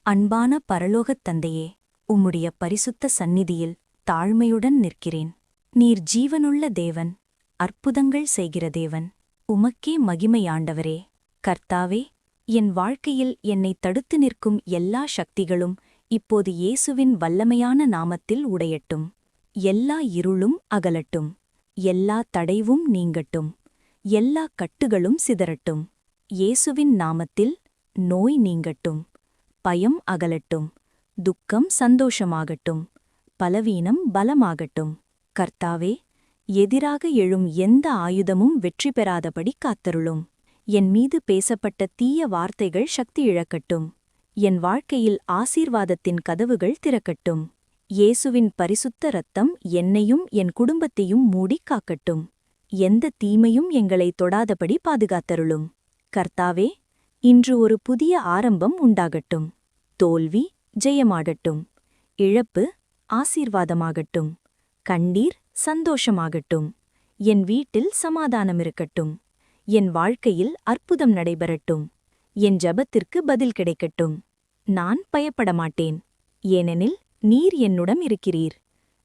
அன்பான பரலோகத் தந்தையே, உம்முடைய பரிசுத்த சந்நிதியில் தாழ்மையுடன் நிற்கிறேன். நீர் ஜீவனுள்ள தேவன், அற்புதங்கள் செய்கிற தேவன். உமக்கே மகிமையாண்டவரே. கர்த்தாவே, என் வாழ்க்கையில் என்னை தடுத்து நிற்கும் எல்லா சக்திகளும் இப்போது இயேசுவின் வல்லமையான நாமத்தில் உடையட்டும். எல்லா இருளும் அகலட்டும். எல்லா தடைவும் நீங்கட்டும். எல்லா கட்டுகளும் சிதறட்டும். இயேசுவின் நாமத்தில் நோய் நீங்கட்டும். பயம் அகலட்டும். துக்கம் சந்தோஷமாகட்டும். பலவீனம் பலமாகட்டும். கர்த்தாவே, எதிராக எழும் எந்த ஆயுதமும் வெற்றி பெறாதபடி காத்தருளும். என் மீது பேசப்பட்ட தீய வார்த்தைகள் சக்தி இழக்கட்டும். என் வாழ்க்கையில் ஆசீர்வாதத்தின் கதவுகள் திறக்கட்டும். இயேசுவின் பரிசுத்த இரத்தம் என்னையும் என் குடும்பத்தையும் மூடி காக்கட்டும். எந்த தீமையும் எங்களை தொடாதபடி பாதுகாத்தருளும். கர்த்தாவே, இன்று ஒரு புதிய ஆரம்பம் உண்டாகட்டும். தோல்வி ஜெயமாகட்டும். இழப்பு ஆசீர்வாதமாகட்டும். கண்ணீர் சந்தோஷமாகட்டும். என் வீட்டில் சமாதானமிருக்கட்டும். என் வாழ்க்கையில் அற்புதம் நடைபெறட்டும். என் ஜபத்திற்கு பதில் கிடைக்கட்டும். நான் பயப்படமாட்டேன், ஏனெனில் நீர் என்னுடன் இருக்கிறீர்.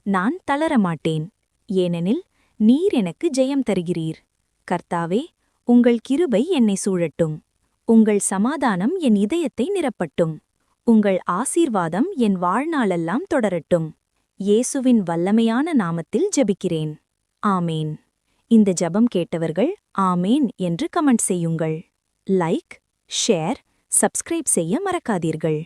நான் தளரமாட்டேன், ஏனெனில் நீர் எனக்கு ஜெயம் தருகிறீர். கர்த்தாவே, உங்கள் கிருபை என்னை சூழட்டும். உங்கள் சமாதானம் என் இதயத்தை நிரப்பட்டும். உங்கள் ஆசீர்வாதம் என் வாழ்நாளெல்லாம் தொடரட்டும். இயேசுவின் வல்லமையான நாமத்தில் ஜெபிக்கிறேன். ஆமேன். இந்த ஜெபம் கேட்டவர்கள் ஆமேன் என்று கமெண்ட் செய்யுங்கள். லைக், ஷேர், சப்ஸ்கிரைப் செய்ய மறக்காதீர்கள்.